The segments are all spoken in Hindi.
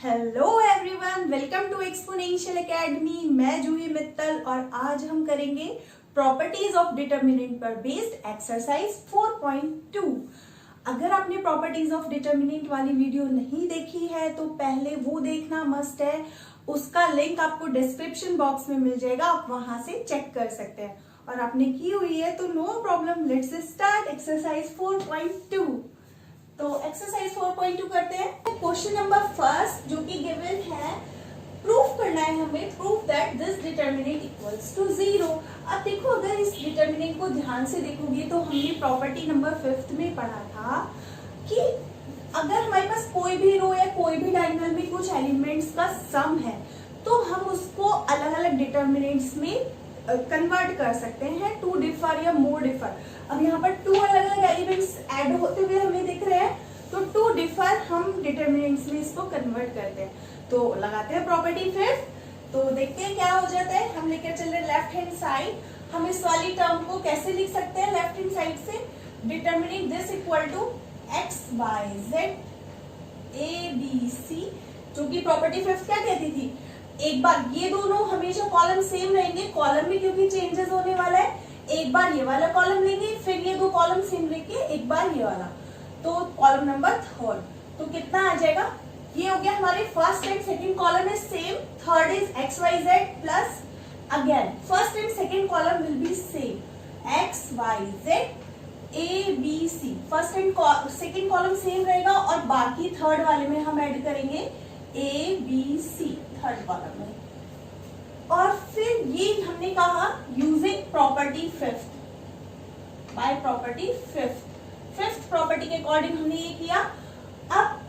Hello everyone, welcome to Exponential Academy. मैं जूही मित्तल और आज हम करेंगे प्रॉपर्टीज ऑफ डिटर्मिनेंट पर बेस्ड एक्सरसाइज 4.2। अगर आपने प्रॉपर्टीज ऑफ डिटर्मिनेंट वाली वीडियो नहीं देखी है तो पहले वो देखना मस्ट है। उसका लिंक आपको डिस्क्रिप्शन बॉक्स में मिल जाएगा, आप वहां से चेक कर सकते हैं। और आपने की हुई है तो no problem, let's start exercise 4.2। तो एक्सरसाइज 4.2 करते हैं। क्वेश्चन नंबर फर्स्ट जो कि गिवन है, प्रूफ करना है हमें, proof that this determinant equals to 0। अब देखो, अगर इस डिटर्मिनेंट को ध्यान से देखोगे तो हमने प्रॉपर्टी नंबर 5 में पढ़ा था कि अगर हमारे पास कोई भी रो या कोई भी डायगोनल में कुछ एलिमेंट्स का सम है तो हम उसको अलग अलग डिटर्मिनेंट्स में कन्वर्ट कर सकते हैं, टू डिफर या मोर डिफर। अब यहाँ पर टू अलग अलग एलिमेंट्स ऐड होते हुए हमें दिख रहे हैं, तो टू डिफर हम डिटर्मिनेंट्स में इसको कन्वर्ट करते हैं। तो लगाते हैं प्रॉपर्टी 5, तो देखते हैं क्या हो जाता है। हम लेकर चल रहे लेफ्ट हैंड साइड। हम इस वाली टर्म को कैसे लिख सकते हैं लेफ्ट हैंड साइड से? Determinant this equal to x y z a b c, जो कि प्रॉपर्टी 5 क्या कहती थी? एक बार ये दोनों हमेशा कॉलम सेम रहेंगे, कॉलम में क्योंकि चेंजेस होने वाला है। एक बार ये वाला कॉलम लेंगे, फिर ये दो कॉलम सेम लेके एक बार ये वाला, तो कॉलम नंबर 3। तो कितना आ जाएगा? ये हो गया हमारे first and second column is same, third is x y z plus again first and second column will be same, x y z a b c. First and second column same रहेगा और बाकी थर्ड वाले में हम ऐड करेंगे a b c third column में। और फिर ये हमने कहा using property 5, by property 5th property के अकॉर्डिंग हमने ये किया। अब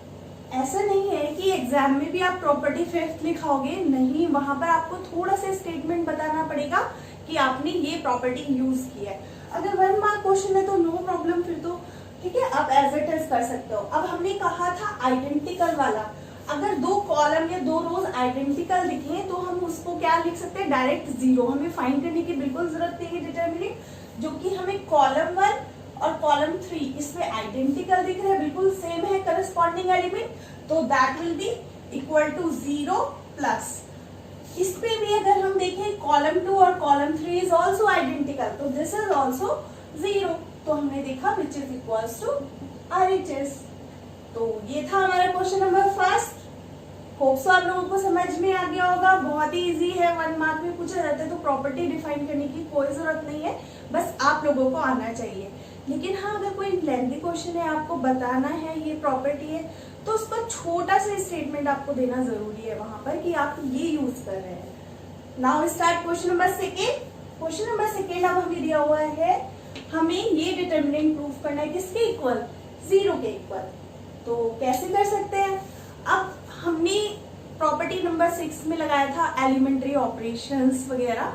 ऐसा नहीं है कि एग्जाम में भी आप प्रॉपर्टी 5 लिखाओगे, नहीं, वहां पर आपको थोड़ा सा स्टेटमेंट बताना पड़ेगा कि आपने ये प्रॉपर्टी यूज की है। अगर 1 मार्क क्वेश्चन है तो नो प्रॉब्लम, फिर तो ठीक है, आप एज इट इज कर सकते हो। अब हमने कहा था आइडेंटिकल वाला, अगर दो कॉलम या दो रोज आइडेंटिकल दिखे तो हम उसको क्या लिख सकते हैं? डायरेक्ट 0। हमें फाइंड करने की बिल्कुल जरूरत नहीं है डिटर्मिनेंट, जो कि हमें कॉलम 1 और कॉलम 3 इसमें आइडेंटिकल दिख रहा है, बिल्कुल सेम है करस्पॉन्डिंग एलिमेंट, तो that will be equal to 0 plus. इस पे भी अगर हम देखें कॉलम 2 और कॉलम 3 इज ऑल्सो आइडेंटिकल, तो दिस इज ऑल्सो 0। तो हमने देखा which is equals to RHS। तो ये था हमारा question number first. Hope so आप लोगों को समझ में आ गया होगा। बहुत ही इजी है, 1 मार्क में पूछा जाता है तो प्रॉपर्टी डिफाइन करने की कोई जरूरत नहीं है, बस आप लोगों को आना चाहिए। लेकिन हाँ, अगर कोई लेंथी क्वेश्चन है, आपको बताना है ये प्रॉपर्टी है, तो उसका छोटा सा स्टेटमेंट आपको देना जरूरी है वहां पर कि आप ये यूज कर रहे हैं। Now start question number 2। Question number 2 अब हमें दिया हुआ है, हमें ये डिटर्मिनेंट प्रूफ करना है किसके इक्वल? 0 के इक्वल। तो कैसे कर सकते हैं? अब हमने प्रॉपर्टी नंबर 6 में लगाया था एलिमेंट्री ऑपरेशंस वगैरह,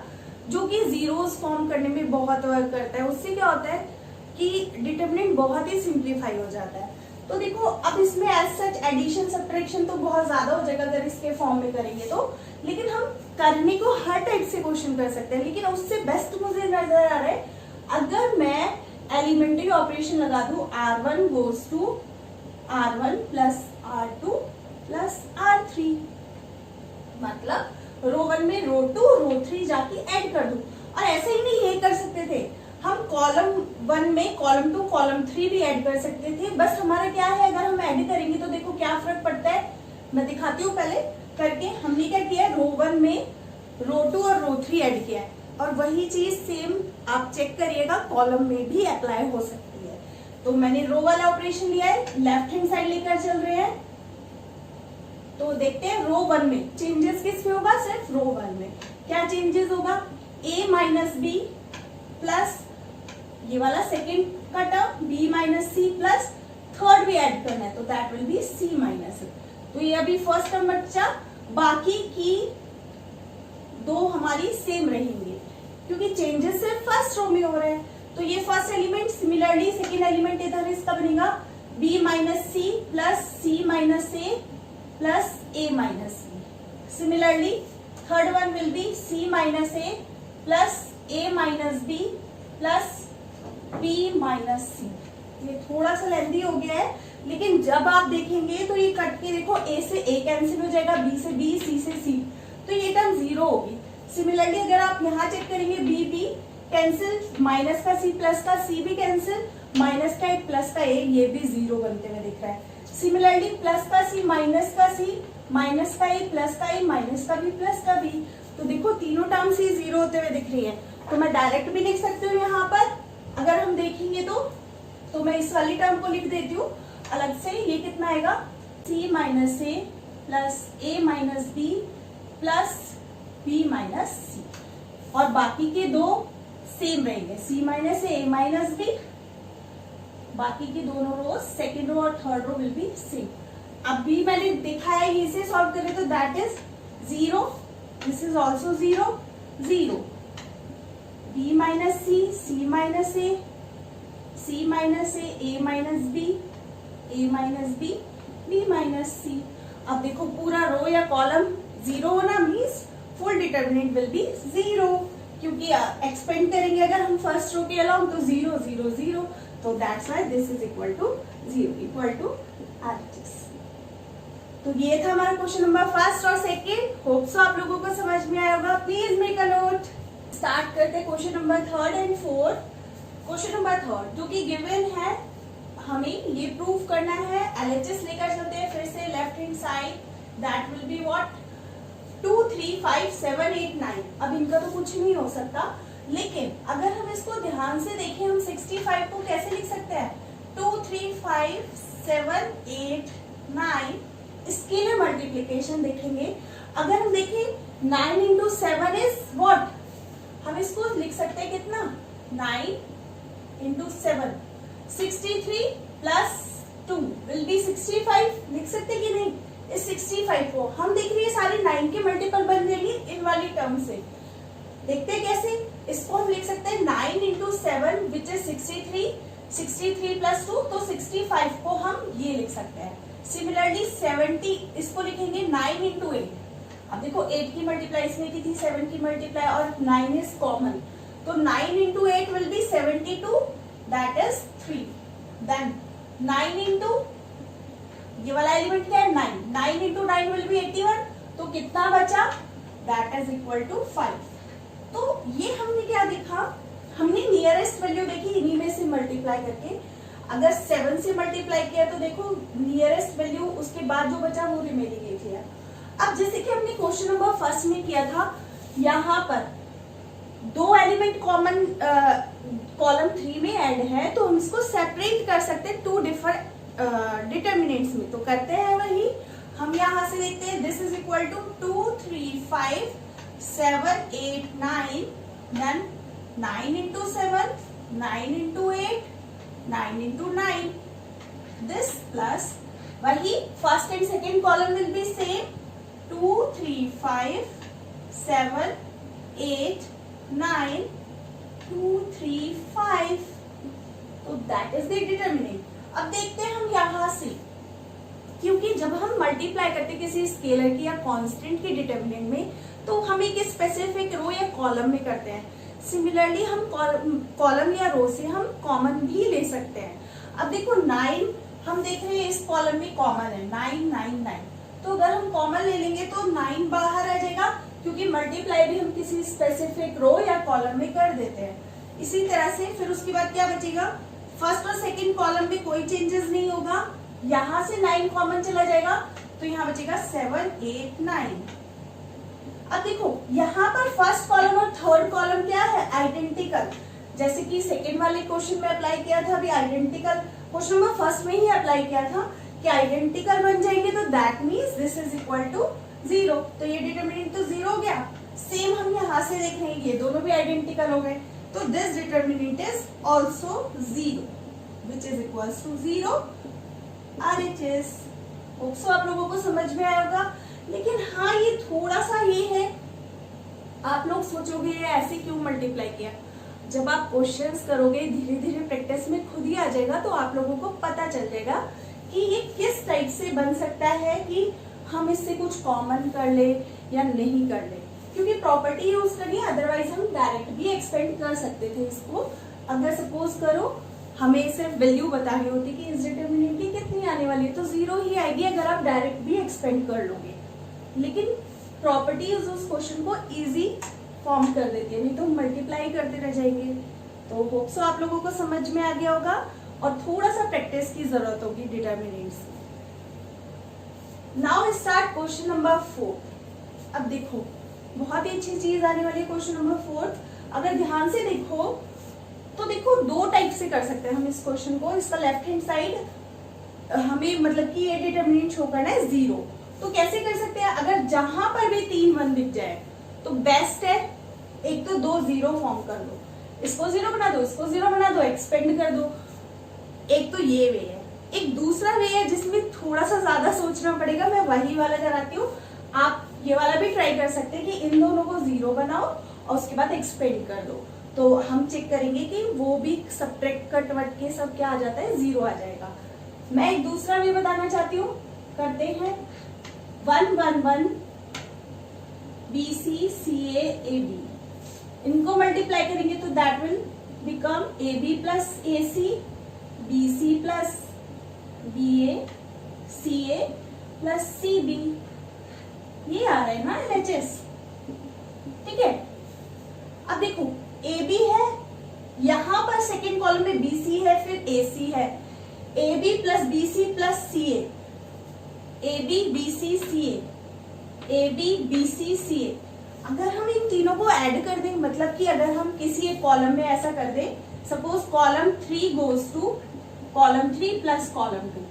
जो कि जीरोस फॉर्म करने में बहुत वर्क करता है। उससे क्या होता है कि डिटर्मिनेंट बहुत ही सिंप्लीफाई हो जाता है। तो देखो, अब इसमें एज सच एडिशन सब्ट्रैक्शन तो बहुत ज्यादा हो जाएगा अगर इसके फॉर्म में करेंगे तो, लेकिन हम करने को हर टाइप से क्वेश्चन कर सकते हैं। लेकिन उससे बेस्ट मुझे नजर आ रहा है अगर मैं एलिमेंट्री ऑपरेशन लगा दूं, R1 goes to R1 plus R2 plus R3, मतलब रो 1 में रो 2 रो 3 जाके ऐड कर दूं। और ऐसे ही नहीं ये कर सकते थे, हम कॉलम 1 में कॉलम 2 कॉलम 3 भी ऐड कर सकते थे। बस हमारा क्या है, अगर हम ऐड करेंगे तो देखो क्या फर्क पड़ता है, मैं दिखाती हूँ पहले करके। हमने क्या किया, रो 1 में रो 2 और रो 3 ऐड किया है, और वही चीज सेम आप चेक करिएगा कॉलम में भी अप्लाई हो सकती है। तो मैंने रो वाला ऑपरेशन लिया है, लेफ्ट हैंड साइड लेकर चल रहे हैं। तो देखते हैं रो 1 में चेंजेस किस में होगा? सिर्फ रो 1 में क्या चेंजेस होगा? a माइनस बी प्लस ये वाला सेकेंड का term b minus C plus third भी ऐड करना है, तो that will be c minus. तो ये अभी फर्स्ट टर्म बच्चा, बाकी की दो हमारी सेम रहेंगे क्योंकि चेंजेस सिर्फ फर्स्ट रो में हो रहे हैं। तो ये first element, similarly second element इधर इसका बनेगा b minus C plus c minus a plus a minus C. Similarly third one will be c minus a plus a minus b plus b minus c। ये थोड़ा सा लेंथी हो गया है, लेकिन जब आप देखेंगे तो ये कट के देखो देखो ए से ए कैंसिल हो जाएगा, बी से बी, सी से सी, तो ये टर्म जीरो होगी। सिमिलरली अगर आप यहाँ चेक करेंगे बी बी कैंसिल, माइनस का सी प्लस का सी भी कैंसिल, माइनस का एक प्लस का एक, ये भी जीरो बनते हुए दिख रहा है। सिमिलरली प्लस का सी, माइनस का सी, माइनस का ए, प्लस का ए, माइनस का बी, प्लस का बी, तो देखो तीनों टर्म्स ही जीरो होते हुए दिख रही है। तो मैं डायरेक्ट भी लिख सकती हूँ यहाँ पर, अगर हम देखेंगे तो मैं इस वाली टर्म को लिख देती हूँ अलग से। ये कितना आएगा, C minus A plus A minus B plus B minus C, और बाकी के दो सेम रहेंगे, C minus A minus B, बाकी की दोनों रोज सेकेंड रो और third row will be same. अब भी मैंने दिखाया इसे सॉल्व करें तो that is zero, this is also zero, zero, B minus C, C minus A, C minus A minus B, A minus B, B minus सी। अब देखो पूरा रो या कॉलम जीरो होना means full determinant will be zero, क्योंकि एक्सपेंड करेंगे अगर हम फर्स्ट रो के अलाउंग तो जीरो जीरो जीरो, तो that's why this is equal to zero, equal to RHS। तो ये था हमारा क्वेश्चन नंबर फर्स्ट और सेकेंड। होप सो आप लोगों को समझ में आया होगा। Please make a note. Start करते question number third and fourth. Question number third जो कि गिवन है, हमें ये प्रूव करना है। LHS लेकर चलते हैं फिर से left hand side, that will be what 2 3 5 7 8 9। अब इनका तो कुछ नहीं हो सकता, लेकिन अगर हम इसको ध्यान से देखें, हम 65 को कैसे लिख सकते हैं, 2 3 5 7 8 9, स्केलर मल्टीप्लीकेशन देखेंगे। अगर हम देखें 9 इंटू 7 इज व्हाट, हम इसको लिख सकते हैं कितना, 9 इंटू 7, 63 प्लस 2 विल बी 65, लिख सकते कि नहीं। इस 65 को हम देख रहे हैं सारे 9 के मल्टीपल बन जाएंगे इन वाली टर्म से। देखते हैं कैसे, इसको हम लिख सकते हैं 9 इंटू 7 विच इज 63, 63 प्लस 2 तो 65 को हम ये लिख सकते हैं। सिमिलरली 70 इसको लिखेंगे 9 इंटू 8। अब देखो 8 की मल्टीप्लाई इसमें की थी, 7 की मल्टीप्लाई और 9 इज कॉमन, तो 9 into 8 will be 72, that is 3। Then 9 into ये वाला एलिमेंट क्या है 9, 9 इंटू 9 विल बी 81, तो कितना बचा, दैट इज इक्वल टू 5। तो ये हमने क्या देखा, हमने नियरेस्ट वैल्यू देखी इन्हीं में से मल्टीप्लाई करके। अगर 7 से मल्टीप्लाई किया तो देखो नियरेस्ट वैल्यू उसके बाद जो बचा वो रिमेनिंग 8 है। अब जैसे कि हमने क्वेश्चन नंबर फर्स्ट में किया था, यहाँ पर दो एलिमेंट कॉमन कॉलम 3 में ऐड है, तो हम इसको सेपरेट कर सकते हैं 2 डिफरेंट डिटर्मिनेंट्स में, तो करते हैं वही। हम यहाँ से देखते हैं this is equal to 2 3 5 7 8 9, then 9 into 7, 9 into 8, 9 into 9, this plus वही first and second column will be same, 2 3 5 7 8 9 2 3 5, तो दैट इज द डिटर्मिनेंट। अब देखते हैं हम यहाँ से, क्योंकि जब हम मल्टीप्लाई करते हैं किसी स्केलर की या कांस्टेंट की डिटर्मिनेंट में, तो हम एक स्पेसिफिक रो या कॉलम में करते हैं। सिमिलरली हम कॉलम या रो से हम कॉमन भी ले सकते हैं। अब देखो 9 हम देख रहे हैं इस कॉलम में कॉमन है, 9 9 9, तो अगर हम कॉमन ले लेंगे तो 9 बाहर आ जाएगा, क्योंकि मल्टीप्लाई भी हम किसी स्पेसिफिक रो या कॉलम में कर देते हैं। इसी तरह से फिर उसके बाद क्या बचेगा, फर्स्ट और सेकेंड कॉलम में कोई चेंजेस नहीं होगा, यहाँ से 9 कॉमन चला जाएगा, तो यहाँ बचेगा 7 8 9। अब देखो यहाँ पर फर्स्ट कॉलम और थर्ड कॉलम क्या है, आइडेंटिकल, जैसे कि सेकेंड वाले क्वेश्चन में अप्लाई किया था, अभी आइडेंटिकल क्वेश्चन नंबर फर्स्ट में ही अप्लाई किया था कि आइडेंटिकल बन जाएंगे, तो that means this is equal to 0, तो ये डिटर्मिनेंट तो 0 हो गया। सेम हम यहाँ से देख रहे हैं ये दोनों भी आइडेंटिकल हो गए, तो this determinant is also 0 which is equals to 0 RHS। Hope so आप लोगों को समझ में आया होगा। लेकिन हाँ ये थोड़ा सा ये है, आप लोग सोचोगे ये ऐसे क्यों मल्टीप्लाई किया, जब आप क्वेश्चंस करोगे धीरे धीरे प्रैक्टिस में खुद ही आ जाएगा, तो आप लोगों को पता चल जाएगा कि ये किस टाइप से बन सकता है, कि हम इससे कुछ कॉमन कर ले या नहीं कर ले, क्योंकि प्रॉपर्टी यूज करनी है, अदरवाइज हम डायरेक्ट भी एक्सपेंड कर सकते थे इसको। अगर सपोज करो हमें सिर्फ वैल्यू बतानी होती कि इस डिटर्मिनेंट की कितनी आने वाली है, तो 0 ही आएगी अगर आप डायरेक्ट भी एक्सपेंड कर लोगे। लेकिन प्रॉपर्टीज उस क्वेश्चन को इजी फॉर्म कर देती है, नहीं तो मल्टीप्लाई करते रह जाएंगे। तो होप सो आप लोगों को समझ में आ गया होगा और थोड़ा सा प्रैक्टिस की जरूरत होगी determinants. Now start question number 4। अब देखो बहुत ही अच्छी चीज आने वाली है क्वेश्चन नंबर 4। अगर ध्यान से देखो तो देखो दो टाइप से कर सकते हैं हम इस क्वेश्चन को। इसका लेफ्ट हैंड साइड हमें मतलब कि ये डिटर्मिनेंट शो करना है 0, तो कैसे कर सकते हैं? अगर जहां पर भी 3 1 दिख जाए तो बेस्ट है एक तो 2 0 फॉर्म कर दो, इसको 0 बना दो, इसको 0 बना दो, एक्सपेंड कर दो। एक तो ये वे है। एक दूसरा वे है जिसमें थोड़ा सा ज्यादा सोचना पड़ेगा, मैं वही वाला कराती हूँ। आप ये वाला भी ट्राई कर सकते हैं कि इन दोनों को 0 बनाओ और उसके बाद एक्सपेंड कर दो, तो हम चेक करेंगे कि वो भी सब्ट्रैक्ट कट वट के सब क्या आ जाता है, 0 आ जाएगा। मैं एक दूसरा वे बताना चाहती हूँ, करते हैं 1 1 1 BC CA AB, इनको मल्टीप्लाई करेंगे तो that will become AB plus AC, BC plus BA, CA plus CB। ये आ रहा है ना LHS, ठीक है। अब देखो AB है, यहां पर सेकेंड कॉलम में BC है, फिर AC है, AB plus BC plus CA, AB BC CA, AB BC CA। अगर हम इन तीनों को ऐड कर दें, मतलब कि अगर हम किसी एक कॉलम में ऐसा कर दें, suppose column 3 goes to column 3 plus column 2,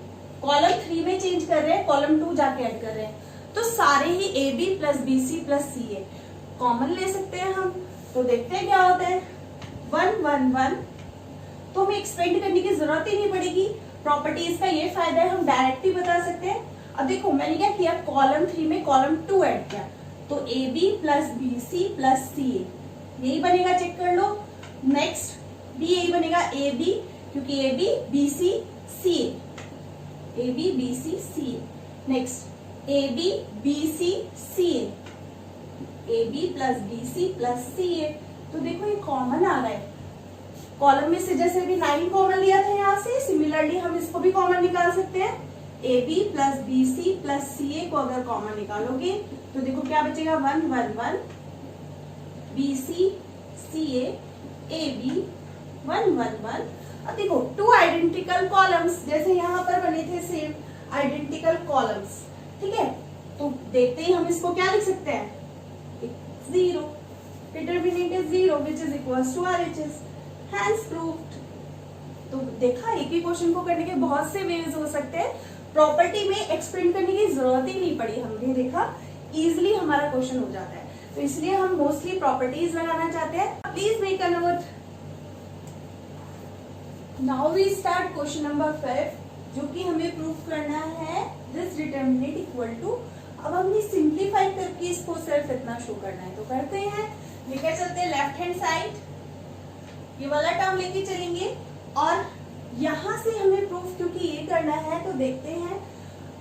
column 3 में चेंज कर रहे हैं, कॉलम 2 जाके ऐड कर रहे हैं, तो सारे ही AB plus BC plus CA common ले सकते हैं हम। तो देखते हैं क्या होता है। 1 1 1 तो हमें एक्सपेंड करने की जरूरत ही नहीं पड़ेगी। प्रॉपर्टीज का ये फायदा है, हम डायरेक्ट ही बता सकते हैं। अब देखो मैंने क्या किया, कॉलम 3 में कॉलम 2 ऐड किया, तो AB plus BC plus CA यही बनेगा, चेक कर लो। नेक्स्ट भी यही बनेगा AB, क्योंकि AB BC CA, AB BC CA। Next AB BC CA, AB plus BC plus CA। तो देखो ये कॉमन आ रहा है, कॉलम में से जैसे भी 9 कॉमन लिया था यहाँ से, सिमिलरली हम इसको भी कॉमन निकाल सकते हैं। AB plus BC plus CA को अगर कॉमन निकालोगे तो देखो क्या बचेगा, 1 1 1 BC CA AB 1 1 1। अब देखो 2 आइडेंटिकल कॉलम्स जैसे यहाँ पर बने थे, सेम आइडेंटिकल कॉलम्स, ठीक है। तो देखते ही हम इसको क्या लिख सकते हैं, 0, determinant is 0 which is equals to RHS, hence proved. तो देखा एक ही क्वेश्चन को करने के बहुत से वेज हो सकते हैं, प्रॉपर्टी में एक्सपेंड करने की जरूरत ही नहीं पड़ी, हमने देखा इजिली हमारा क्वेश्चन हो जाता है। तो इसलिए हम मोस्टली प्रॉपर्टीज लगाना चाहते हैं। Please make a note. Now we start question number 5, जो कि हमें प्रूफ करना है दिस डिटर्मिनेंट इक्वल टू। अब हमने सिंप्लीफाई करके इसको सिर्फ इतना शो करना है, तो करते हैं, लेकर चलते हैं लेफ्ट हैंड साइड, ये वाला टर्म लेके चलेंगे और यहां से हमें प्रूफ क्योंकि ये करना है, तो देखते हैं।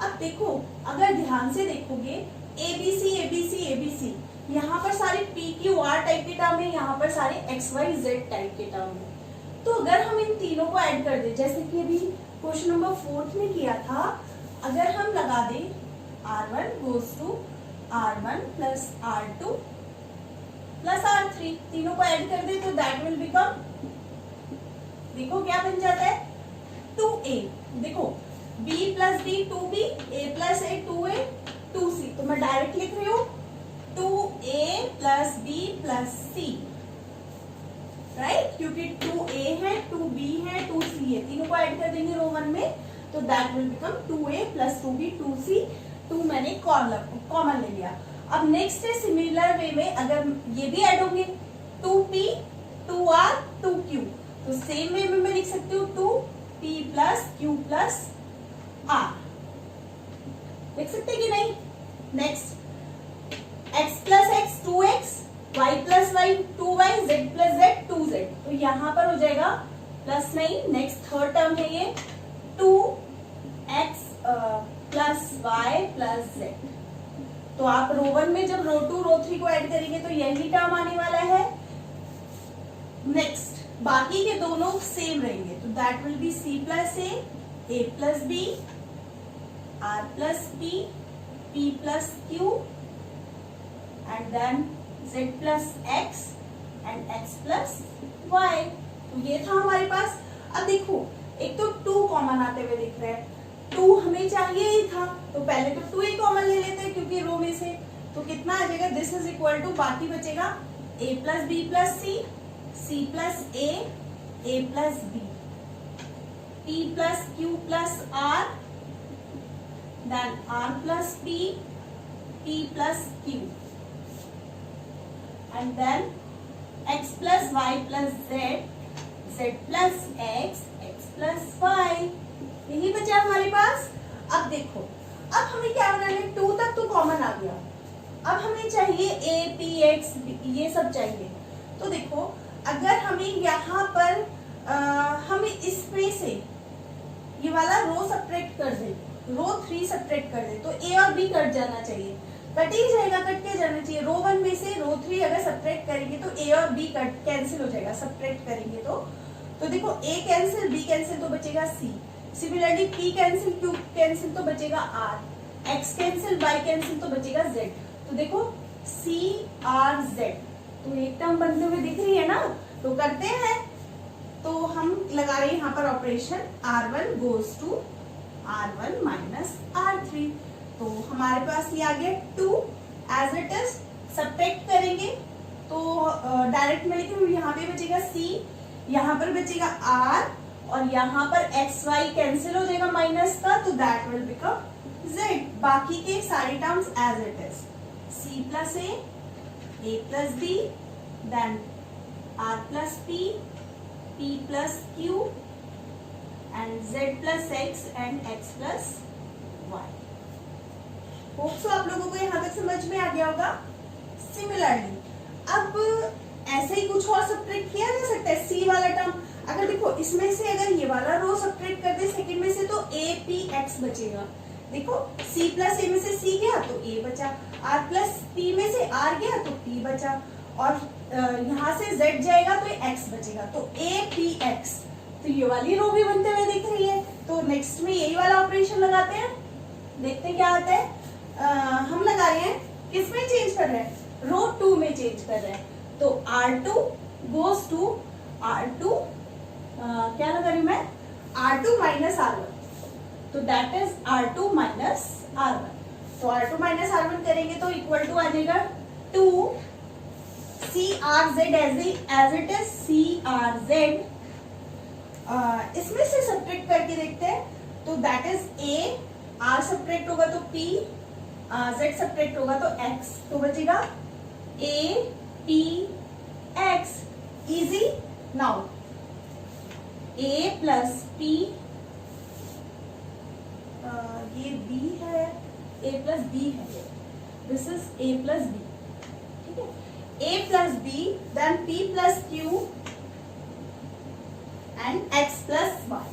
अब देखो अगर ध्यान से देखोगे ABC ABC ABC, यहाँ पर सारे PQR टाइप के टर्म है, यहाँ पर सारे XYZ टाइप के टर्म है। तो अगर हम इन तीनों को ऐड कर दे, जैसे कि अभी क्वेश्चन नंबर 4 में किया था, अगर हम लगा दे R1 goes to R1 plus R2 plus R3, तीनों को ऐड कर दे तो दैट विल बिकम, देखो क्या बन जाता है, 2A। देखो B plus B 2B, A plus A 2A 2C, तो मैं डायरेक्ट लिख रही हूँ 2A plus B plus C, right, क्योंकि 2A है 2B है 2C है, तीनों को ऐड कर देंगे रो 1 में, तो that will become 2A plus 2B 2C, 2 मैंने कॉमन ले लिया। अब नेक्स्ट है सिमिलर वे में, अगर ये भी ऐड होंगे 2P 2R 2Q, तो सेम वे में मैं लिख सकती हूँ 2P plus Q plus R, लिख सकते कि नहीं। Next x plus x 2x, y plus y 2y, z plus z 2z, तो यहां पर हो जाएगा प्लस नहीं। नेक्स्ट थर्ड टर्म है ये 2x plus y plus z, तो आप रो 1 में जब रो 2 रो 3 को ऐड करेंगे तो यही टर्म आने वाला है। नेक्स्ट बाकी के दोनों सेम रहेंगे, तो that will be C plus A plus B, R plus P plus Q, and then Z plus X and X plus Y। तो ये था हमारे पास। अब देखो एक तो 2 कॉमन आते हुए दिख रहा है, 2 हमें चाहिए ही था, तो पहले तो 2 ही कॉमन ले लेते हैं क्योंकि रो में से। तो कितना आ जाएगा, दिस इज इक्वल टू, बाकी बचेगा A plus B plus C plus A plus B, P plus Q plus R, then R plus P plus Q, and then X plus Y plus Z plus X plus Y। यही बचा हमारे पास। अब देखो, अब हमें क्या बनाना है, 2 तक तो कॉमन आ गया, अब हमें चाहिए A P X B, ये सब चाहिए। तो देखो अगर हमें यहाँ पर हमें इसमें से ये वाला रो सब्ट्रैक्ट कर दे, रो 3 सब्ट्रैक्ट कर दे, तो A और B कट जाना चाहिए, कट ही जाएगा, कट के जाना चाहिए। रो 1 में से रो 3 अगर सब्ट्रैक्ट करेंगे तो A और B कट कैंसिल हो जाएगा, सब्ट्रैक्ट करेंगे तो देखो A कैंसिल, B कैंसिल, तो बचेगा C। Similarly P cancel, Q cancel, तो बचेगा R, X cancel, Y cancel, तो बचेगा Z। तो देखो C R Z, तो एक टर्म बनते हुए दिख रही है ना, तो करते हैं। तो हम लगा रहे हैं यहाँ पर operation, R1 goes to R1 minus R3, तो हमारे पास ये आ गया 2 एज इट इज। सब्ट्रैक्ट करेंगे तो डायरेक्ट में लिखेंगे, यहाँ पे बचेगा C, यहाँ पर बचेगा R, और यहाँ पर एक्स वाई कैंसिल हो जाएगा माइनस का, तो दैट विल बिकम Z। बाकी के सारे terms as it is, C plus A plus B, then R plus P plus Q, and Z plus X and X plus Y। Hope so आप लोगों को यहाँ तक समझ में आ गया होगा। सिमिलरली अब ऐसे ही कुछ और सब्ट्रैक्ट किया जा सकता है। C वाला टर्म अगर देखो इसमें से अगर ये वाला रो सब्ट्रैक्ट कर दे सेकंड में से, तो A P X बचेगा। देखो C प्लस A में से C गया तो A बचा, R प्लस P में से R गया तो P बचा, और यहाँ से Z जाएगा तो X बचेगा, तो A P X। तो ये वाली रो भी बनते हुए दिख रही है। तो नेक्स्ट में यही वाला ऑपरेशन लगाते हैं, देखते हैं क्या आता है। हम लगा रहे हैं, किसमें चेंज कर रहे हैं, रो 2 में चेंज कर रहे हैं। तो R2 गोज टू R2, क्या लगा रही हूं मैं, R2 माइनस R1, तो that is R2 minus R1। तो R2 माइनस R1 करेंगे तो इक्वल टू आ जाएगा 2 CRZ as it is, CRZ। इसमें से सब्ट्रैक्ट करके देखते हैं, तो that is A, R subtract होगा तो P, Z सब्ट्रैक्ट होगा तो X, तो बचेगा A P X। Easy. Now A plus P, ये B है, A प्लस B है, this is A plus B, ठीक है। A plus B, then P plus Q and X plus Y।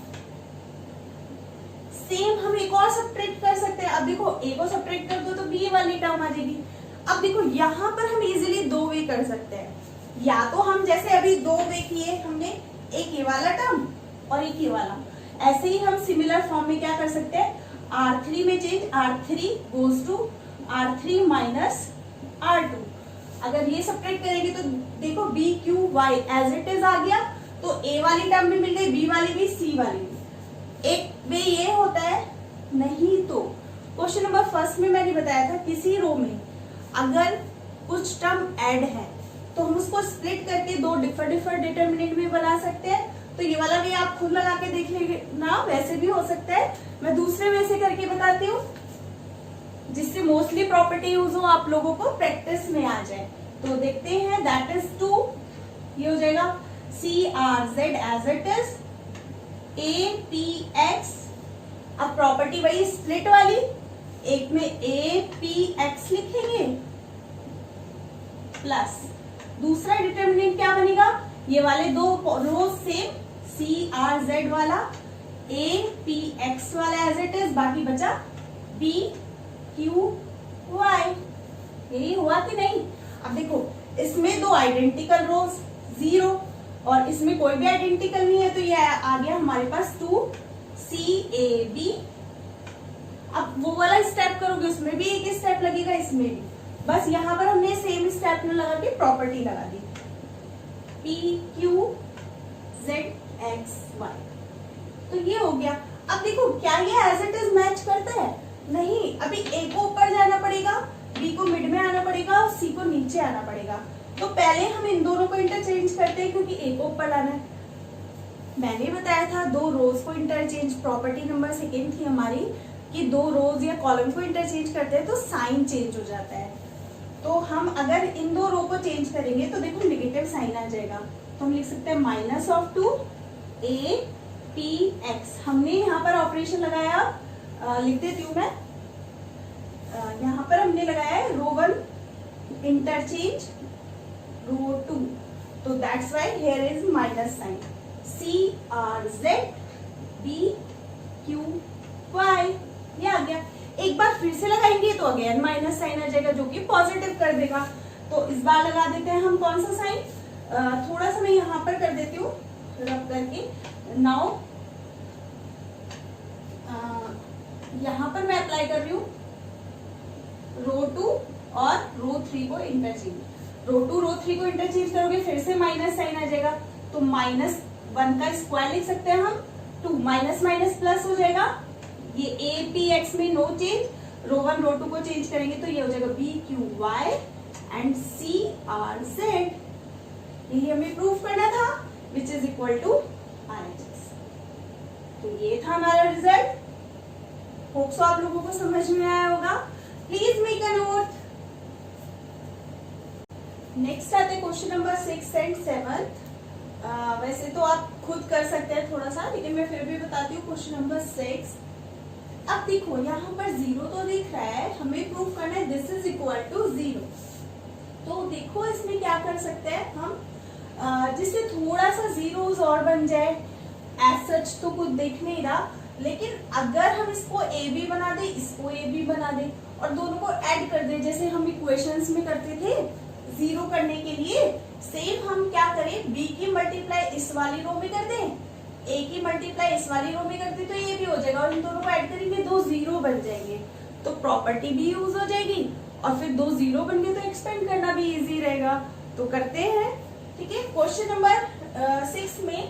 Same हम एक और सब्ट्रैक्ट कर सकते हैं। अब देखो A को सब्ट्रैक्ट कर दो तो B वाली टर्म आ जाएगी। अब देखो यहाँ पर हम इजीली 2 वे कर सकते हैं, या तो हम जैसे अभी 2 वे किए हमने, एक ये वाला टर्म और एक ये वाला, ऐसे ही हम सिमिलर फॉर्म में क्या कर सकते हैं, R3 में change, R3 goes to R3 minus R2। अगर ये सब्ट्रैक्ट करेंगे तो देखो B Q Y as it is आ गया, तो A वाली टर्म भी मिल गई, B वाली भी, C वाली भी। एक वे ये होता है, नहीं तो क्वेश्चन नंबर फर्स्ट में मैंने बताया था, किसी रो में अगर कुछ टर्म ऐड है तो हम उसको स्प्लिट करके 2 डिफरेंट डिटरमिनेंट में बना सकते हैं। तो ये वाला वे आप खुद लगा के देख लेना, वैसे भी हो सकता है। मैं दूसरे वे से करके बताती हूँ, जिससे मोस्टली प्रॉपर्टी यूज हो, आप लोगों को प्रैक्टिस में आ जाए। तो देखते हैं, दैट इज 2, ये हो जाएगा CRZ as it is, APX। अब प्रॉपर्टी वही स्प्लिट वाली, एक में APX लिखेंगे, प्लस दूसरा डिटरमिनेंट क्या बनेगा, ये वाले 2 रोज सेम, CRZ वाला, APX वाला एज इट इज, बाकी बचा BQY। यही हुआ कि नहीं। अब देखो इसमें 2 आइडेंटिकल रोज, 0, और इसमें कोई भी आइडेंटिकल नहीं है, तो ये आ गया हमारे पास 2CAB। अब वो वाला स्टेप करोगे उसमें भी एक स्टेप लगेगा, इसमें भी बस यहाँ पर हमने सेम स्टेप में लगा के प्रॉपर्टी लगा दी, PQZXY। तो ये हो गया। अब देखो क्या ये एज इट इज मैच करता है? नहीं, अभी A को ऊपर जाना पड़ेगा, B को मिड में आना पड़ेगा और C को नीचे आना पड़ेगा। तो पहले हम इन दोनों को इंटरचेंज करते हैं क्योंकि A को ऊपर लाना है। मैंने बताया था दो रोज को इंटरचेंज, प्रॉपर्टी नंबर सेकेंड थी हमारी कि दो रोज या कॉलम को इंटरचेंज करते हैं तो साइन चेंज हो जाता है। तो हम अगर इन दो रो को चेंज करेंगे तो देखो नेगेटिव साइन आ जाएगा, तो हम लिख सकते हैं -2APX। हमने यहाँ पर ऑपरेशन लगाया, लिख देती हूँ मैं, यहाँ पर हमने लगाया है रो 1 इंटरचेंज रो 2, तो that's why here is minus sign, CRZBQY। ये आ गया। एक बार फिर से लगाएंगे तो अगेन माइनस साइन आ जाएगा जो कि पॉजिटिव कर देगा। तो इस बार लगा देते हैं हम कौन सा साइन, थोड़ा सा मैं यहाँ पर कर देती हूँ रब करके। नाउ यहाँ पर मैं अप्लाई कर रही हूँ रो 2 और रो 3 को इंटरचेंज। रो 2 रो 3 को इंटरचेंज करोगे फिर से माइनस साइन आ जाएगा, तो -1 का स्क्वायर लिख सकते हैं हम, 2 माइनस माइनस प्लस हो जाएगा। ये APX में नो चेंज, रो 1 रो 2 को चेंज करेंगे तो ये हो जाएगा BQY एंड CRZ। यही हमें प्रूफ करना था, which is equal to RHS। तो ये था हमारा रिजल्ट। होप सो आप लोगों को समझ में आया होगा। Please make a note. Next आते क्वेश्चन नंबर 6 एंड 7। वैसे तो आप खुद कर सकते हैं थोड़ा सा, लेकिन मैं फिर भी बताती हूँ। क्वेश्चन नंबर 6, अब देखो यहाँ पर 0 तो दिख रहा है, हमें प्रूफ करना है दिस इज इक्वल टू 0। तो देखो इसमें क्या कर सकते हैं हम, जिससे थोड़ा सा जीरोस और बन जाए। एज सच तो कुछ दिख नहीं रहा, लेकिन अगर हम इसको AB बना दे, इसको AB बना दे और दोनों को ऐड कर दे, जैसे हम इक्वेशंस में करते थे 0 करने के लिए, सेम हम क्या करें, B की मल्टीप्लाई इस वाली रो में कर दें, A की मल्टीप्लाई इस वाली रो में कर दे, तो ये भी हो जाएगा और इन दोनों को ऐड करेंगे, 2 0 बन जाएंगे, तो प्रॉपर्टी भी यूज हो जाएगी और फिर 2 0 बन गए तो एक्सपेंड करना भी इजी रहेगा। तो करते हैं, ठीक है। क्वेश्चन नंबर 6 में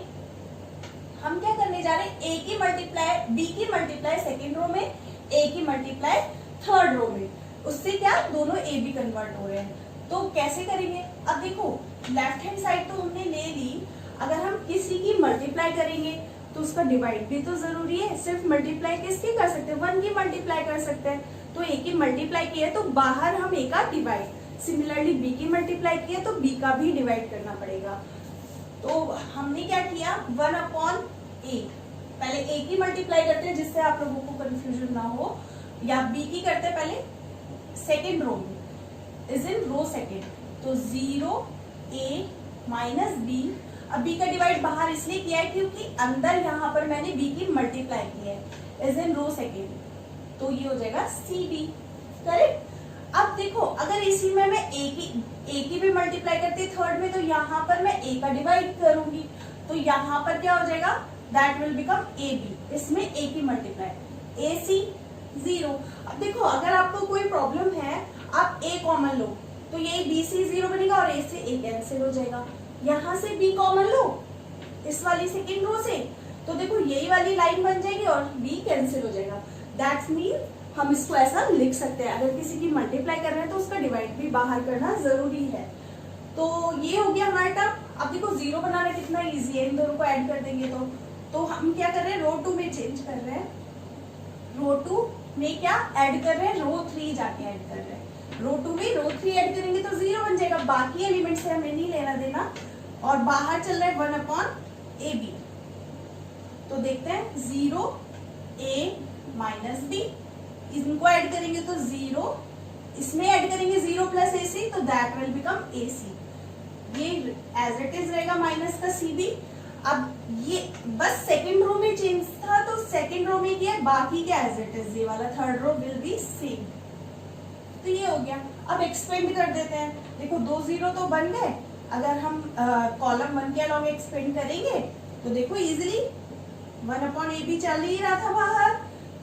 हम क्या करने जा रहे हैं, A की मल्टीप्लाई B की मल्टीप्लाई सेकेंड रो में, A की मल्टीप्लाई थर्ड रो में, उससे क्या दोनों AB कन्वर्ट हो रहे हैं। तो कैसे करेंगे, अब देखो लेफ्ट हैंड साइड तो हमने ले ली, अगर हम किसी की मल्टीप्लाई करेंगे तो उसका डिवाइड भी तो जरूरी है। सिर्फ मल्टीप्लाई किसकी कर सकते हैं, 1 की मल्टीप्लाई कर सकते हैं। तो A की मल्टीप्लाई की है तो बाहर हम A का डिवाइड, सिमिलरली B की मल्टीप्लाई की है तो B का भी डिवाइड करना पड़ेगा। तो हमने क्या किया, 1/A, पहले A की मल्टीप्लाई करते हैं जिससे आप लोगों को कंफ्यूजन ना हो, या B की करते हैं पहले सेकेंड रो में, इज इन रो सेकेंड, तो 0A माइनस B। अब B का डिवाइड बाहर इसलिए किया है क्योंकि अंदर यहाँ पर मैंने B की मल्टीप्लाई की है, इज इन रो सेकेंड, तो ये हो जाएगा CB, करेक्ट। अब देखो अगर इसी में मैं A की भी मल्टीप्लाई करती थर्ड में, तो यहाँ पर मैं A का डिवाइड करूंगी, तो यहाँ पर क्या हो जाएगा, दैट विल बिकम AB, इसमें A की मल्टीप्लाई, AC 0। अब देखो अगर आपको कोई प्रॉब्लम है, आप A कॉमन लो तो ये BC 0 बनेगा और A से A कैंसिल हो जाएगा। यहाँ से B कॉमन लो इस वाली सेकेंड रो से, तो देखो यही वाली लाइन बन जाएगी और B कैंसिल हो जाएगा। दैट्स मीन हम इसको ऐसा लिख सकते हैं, अगर किसी की मल्टीप्लाई कर रहे हैं तो उसका डिवाइड भी बाहर करना जरूरी है। तो ये हो गया हमारा टर्म। अब देखो 0 बनाना कितना इजी है, इन दोनों को ऐड कर देंगे तो हम क्या कर रहे हैं, रो 2 में चेंज कर रहे हैं, रो 2 में क्या ऐड कर रहे हैं, रो 3 जाके ऐड कर रहे हैं। रो 2 में रो 3 ऐड करेंगे तो 0 बन जाएगा, बाकी एलिमेंट से हमें नहीं लेना देना, और बाहर चल रहा है 1/AB। तो देखते हैं 0A माइनस B, इनको ऐड करेंगे तो 0, इसमें ऐड करेंगे 0 प्लस AC, तो दैट विल बिकम AC। ये एज इट इज रहेगा माइनस का CB। अब ये बस सेकेंड रो में चेंज था तो सेकेंड रो में किया, बाकी क्या एज इट इज, ये वाला third row will be same. तो ये हो गया। अब एक्सपेंड कर देते हैं, देखो 2 0 तो बन गए, अगर हम कॉलम 1 के अलॉन्ग एक्सपेंड करेंगे तो देखो इजिली 1/AB चल ही रहा था बाहर,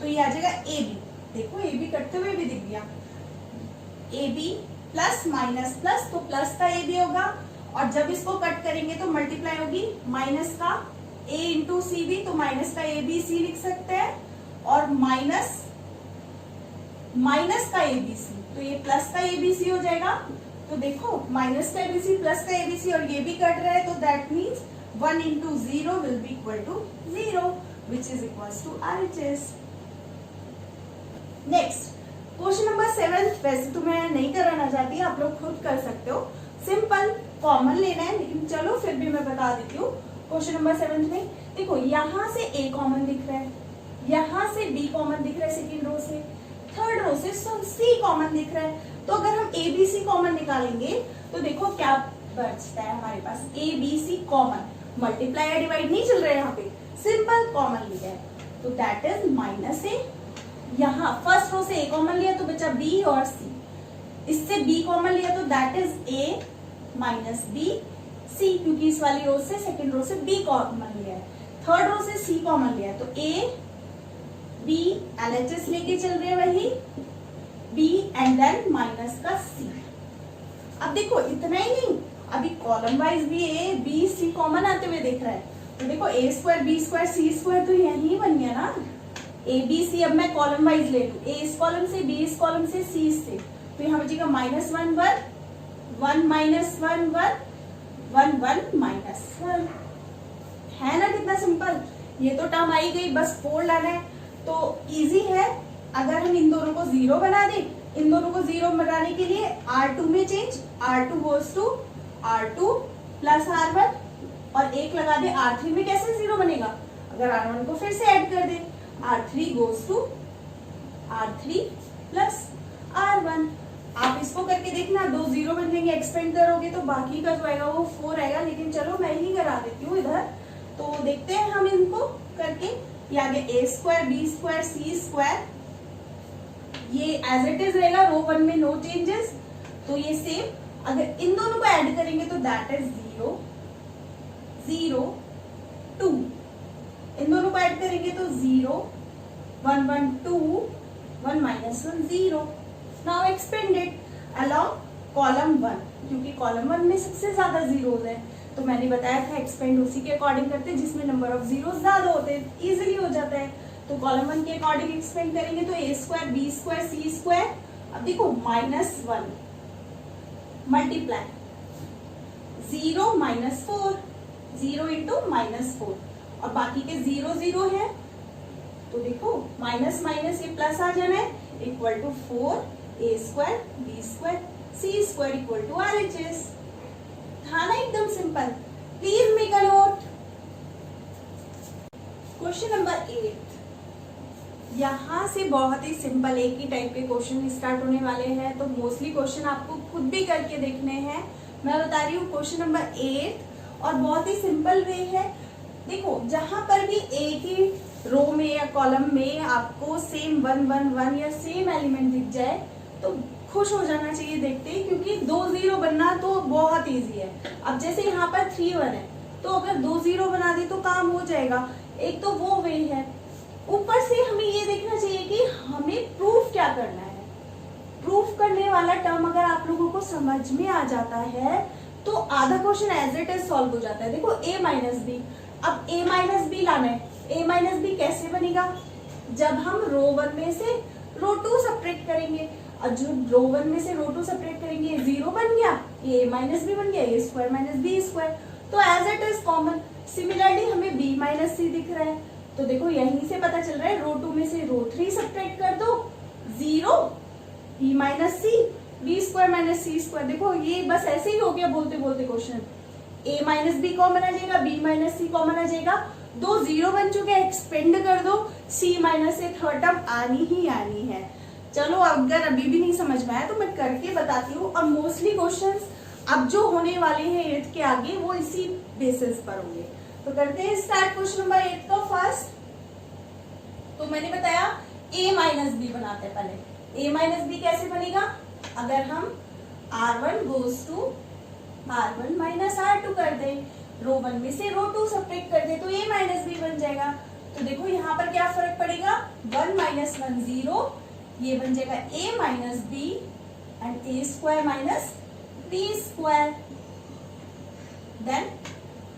तो ये आ जाएगा AB। देखो AB कटते हुए भी दिख गया, AB प्लस माइनस प्लस, तो प्लस का AB होगा, और जब इसको कट करेंगे तो मल्टीप्लाई होगी माइनस का A इंटू सी भी, तो माइनस का ABC लिख सकते हैं, और माइनस का ABC, तो ये प्लस का ABC हो जाएगा। तो देखो माइनस का ABC प्लस का ABC और ये भी कट रहा है, तो that means 1 into 0 will be equal to 0, which is equals to RHS. Next, question number 7 वैसे तो मैं नहीं कराना चाहती, आप लोग खुद कर सकते हो, सिंपल कॉमन लेना है, लेकिन चलो फिर भी मैं बता देती हूँ। क्वेश्चन नंबर 7 में देखो यहाँ से A कॉमन दिख रहा है, यहाँ से B कॉमन दिख रहा है सेकेंड रो से, थर्ड रो से C कॉमन दिख रहा है, तो अगर हम ABC कॉमन निकालेंगे तो देखो क्या बचता है हमारे पास, ABC कॉमन, मल्टीप्लाई या डिवाइड नहीं चल रहा है यहाँ पे, सिंपल कॉमन लिया है, तो दैट इज माइनस A। यहाँ फर्स्ट रो से A कॉमन लिया तो बचा B और C, इससे B कॉमन लिया तो that is A minus B C, क्योंकि इस वाली रो से सेकेंड रो से B कॉमन लिया है, थर्ड रो से C कॉमन लिया है, तो A B LHS लेके चल रहे हैं वही B एंड देन माइनस का C। अब देखो इतना ही नहीं, अभी कॉलम वाइज भी A B C कॉमन आते हुए दिख रहा है, तो देखो A square B square C square तो यही बन गया ना, A B C। अब मैं कॉलम वाइज ले लूं, A इस कॉलम से B इस कॉलम से C से, तो यहाँ बचेगा -1 1 1 माइनस 1 1 1 1 माइनस 1, है ना कितना सिंपल। ये तो टर्म आई गई, बस 4 लाना है, तो इजी है। अगर हम इन दोनों को 0 बना दें, इन दोनों को 0 बनाने के लिए R2 में change, R2 goes to R2 plus R1, और एक लगा दे R3 में, कैसे 0 बनेगा, अगर R1 को फिर से ऐड कर दे, R3 goes to R3 plus R1। आप इसको करके देखना, 2 0 बन जाएंगे, एक्सपेंड करोगे तो बाकी का जो आएगा वो 4 आएगा, लेकिन चलो मैं ही करा देती हूँ इधर, तो देखते हैं हम इनको करके। ये आगे A square B square C square, ये एज इट इज रहेगा, रो 1 में नो चेंजेस, तो ये सेम। अगर इन दोनों को ऐड करेंगे तो दैट इज 0 0 2, इन दोनों को ऐड करेंगे तो 0 1 1 2 1 minus 1 0। Now expanded along column 1, क्योंकि कॉलम 1 में सबसे ज्यादा जीरोज है, तो मैंने बताया था एक्सपेंड उसी के अकॉर्डिंग करते हैं जिसमें नंबर ऑफ जीरो ज्यादा होते हैं, इजिली हो जाता है। तो कॉलम 1 के अकॉर्डिंग एक्सपेंड करेंगे तो A square B square C square, अब देखो -1 मल्टीप्लाई 0 माइनस 4, 0 इंटू -4, और बाकी के 0 0 है, तो देखो माइनस माइनस ये प्लस आ जाना है, equal to 4 A square B square C square equal to RHS। था ना एकदम simple, please make a note. Question number 8, यहाँ से बहुत ही सिंपल एक ही टाइप के क्वेश्चन स्टार्ट होने वाले हैं, तो मोस्टली क्वेश्चन आपको खुद भी करके देखने हैं। मैं बता रही हूँ क्वेश्चन नंबर 8, और बहुत ही सिंपल वे है। देखो जहां पर भी एक ही रो में या कॉलम में आपको सेम 1 1 1 या सेम एलिमेंट दिख जाए तो खुश हो जाना चाहिए देखते ही, क्योंकि 2 0 बनना तो बहुत इजी है। अब जैसे यहाँ पर 3 1 है, तो अगर 2 0 बना दे तो काम हो जाएगा, एक तो वो वे है। ऊपर से हमें ये देखना चाहिए कि हमें प्रूफ क्या करना है। प्रूफ करने वाला टर्म अगर आप लोगों को समझ में आ जाता है तो आधा question as it is solve हो जाता है। देखो A माइनस बी, अब A माइनस बी लाना है। A माइनस बी कैसे बनेगा, जब हम रो 1 में से रो 2 सब्ट्रैक्ट करेंगे, और जो रो 1 में से रो 2 सब्ट्रैक्ट करेंगे, 0 बन गया, ये A माइनस बी बन गया, A square minus B square, तो as it is common. Similarly हमें B माइनस सी दिख रहा है, तो देखो यहीं से पता चल रहा है, रो 2 में से रो 3 सब्ट्रैक्ट कर दो, 0 B minus C, B square minus C square. देखो ये बस ऐसे ही हो गया बोलते बोलते question. A minus B common आ जाएगा, B माइनस सी कॉमन आ जाएगा, 2 0 बन चुके हैं, एक्सपेंड कर दो, C माइनस से थर्ड टर्म आनी ही आनी है। चलो अगर अभी भी नहीं समझ में आया तो मैं करके बताती हूँ, और मोस्टली क्वेश्चंस अब जो होने वाले हैं 8 के आगे वो इसी बेसिस पर होंगे। तो करते हैं स्टार्ट क्वेश्चन नंबर 8 का फर्स्ट। तो मैंने बताया A माइनस बी बनाते हैं पहले। A माइनस बी कैसे बनेगा, अगर हम R1 goes to R1 minus R2 कर दे, रो 1 में से रो 2 सब्ट्रैक्ट कर दे तो A माइनस B बन जाएगा। तो देखो यहाँ पर क्या फर्क पड़ेगा, 1 माइनस 1 0, ये बन जाएगा A minus B and A square minus B square. Then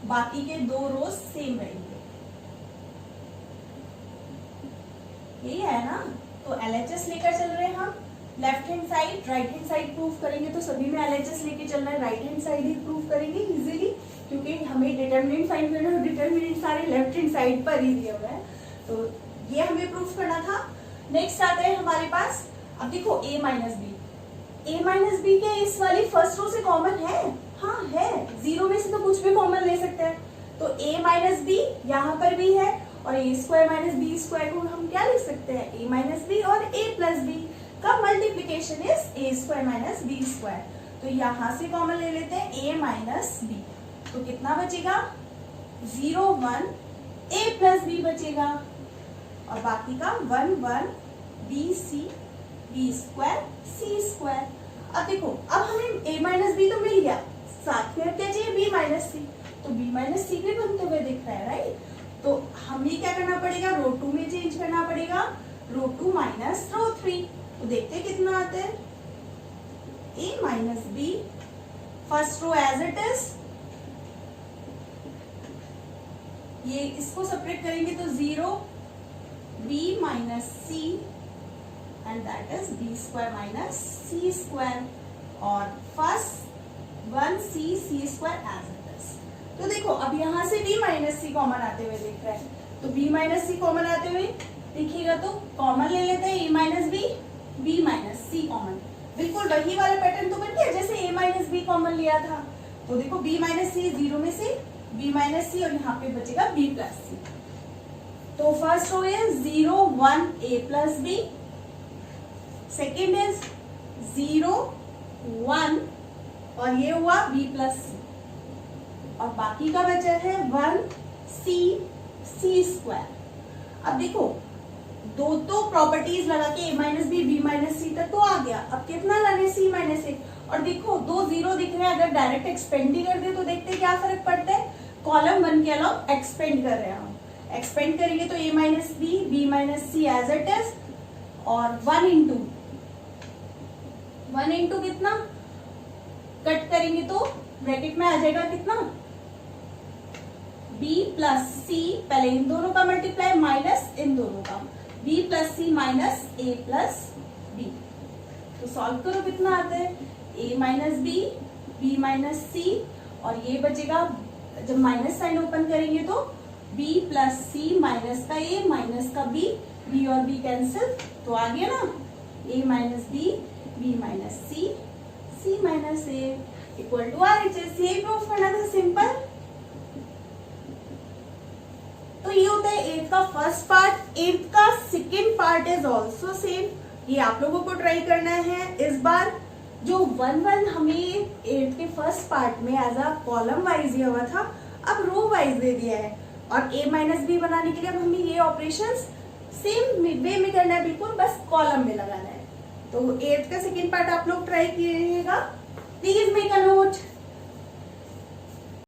बाकी के दो रोज सेम रहेंगे, यही है ना। तो LHS लेकर चल रहे हैं हम, left hand side right hand side prove करेंगे, तो सभी में LHS लेके चलना है, राइट हैंड साइड ही प्रूव करेंगे इजीली, क्योंकि हमें डिटर्मिनेंट फाइंड करना है, डिटर्मिनेंट सारे लेफ्ट हैंड साइड पर ही दिया हुआ है, तो ये हमें प्रूव करना था। नेक्स्ट आता है हमारे पास, अब देखो A माइनस बी के इस वाली फर्स्ट रो से कॉमन है, हाँ है, जीरो में से तो कुछ भी कॉमन ले सकते हैं, तो A माइनस बी यहाँ पर भी है, और A square minus B square को हम क्या लिख सकते हैं, A माइनस बी और A प्लस बी का multiplication is A square minus B square. तो यहाँ से कॉमन ले लेते हैं A माइनस बी, तो कितना बचेगा 0 1 A प्लस बी बचेगा, और बाकी का 1 1 बी सी बी स्क्वायर सी स्क्वायर। अब देखो, अब हमें A माइनस बी तो मिल गया, साथ में क्या चाहिए B माइनस सी, तो B माइनस सी भी बनते हुए दिख रहा है, राइट। तो हमें क्या करना पड़ेगा, रो 2 में चेंज करना पड़ेगा, रो 2 माइनस रो 3, तो देखते हैं कितना आता है, A minus B, first row as it is, ये इसको सेपरेट करेंगे तो 0 B minus C and that is B square minus C square, और first 1 C square as it is. तो देखो अब यहाँ से B माइनस सी कॉमन आते हुए दिख रहा है, तो B माइनस सी कॉमन आते हुए दिखेगा, तो कॉमन ले लेते हैं A minus B, B minus C common, बिल्कुल वही वाला पैटर्न तो बन गया जैसे A माइनस बी कॉमन लिया था। तो देखो B माइनस सी, जीरो में से B माइनस सी, और यहाँ पे बचेगा B प्लस सी। तो first row is 0 1 A plus B, second is 0 1 और ये हुआ B प्लस सी, और बाकी का बचा है 1 सी स्क्वायर। अब देखो दो तो प्रॉपर्टीज लगा के A माइनस बी माइनस सी तक तो आ गया, अब कितना लाने C माइनस ए, और देखो दो जीरो दिख रहे हैं, अगर डायरेक्ट एक्सपेंड ही कर दे तो देखते क्या फर्क पड़ता है, कॉलम 1 के अलावा एक्सपेंड कर रहे हैं हम, एक्सपेंड करेंगे तो A minus B minus C as it is, और 1 इंटू कितना, कट करेंगे तो ब्रैकेट में आ जाएगा कितना, B प्लस सी, पहले इन दोनों का मल्टीप्लाई माइनस इन दोनों का, B plus C minus A plus B. तो सॉल्व करो कितना आता है, A minus B minus C, और ये बचेगा, जब माइनस साइन ओपन करेंगे तो B प्लस सी माइनस का A माइनस का B और B कैंसिल, तो आ गया ना A minus B minus C minus A equal to RHS। ये प्रूफ करना था, सिंपल। तो ये होता है 8th का फर्स्ट पार्ट। 8th का second part is also same, ये आप लोगों को ट्राई करना है। इस बार जो 1 1 हमें 8th के फर्स्ट पार्ट में एज अ कॉलम वाइज दिया हुआ था, अब रो वाइज दे दिया है, और A माइनस बी बनाने के लिए अब हमें ये ऑपरेशंस सेम वे में करना है, बिल्कुल बस कॉलम में लगाना है। तो 8th का सेकेंड पार्ट आप लोग ट्राई कीजिएगा, प्लीज मेक अ नोट।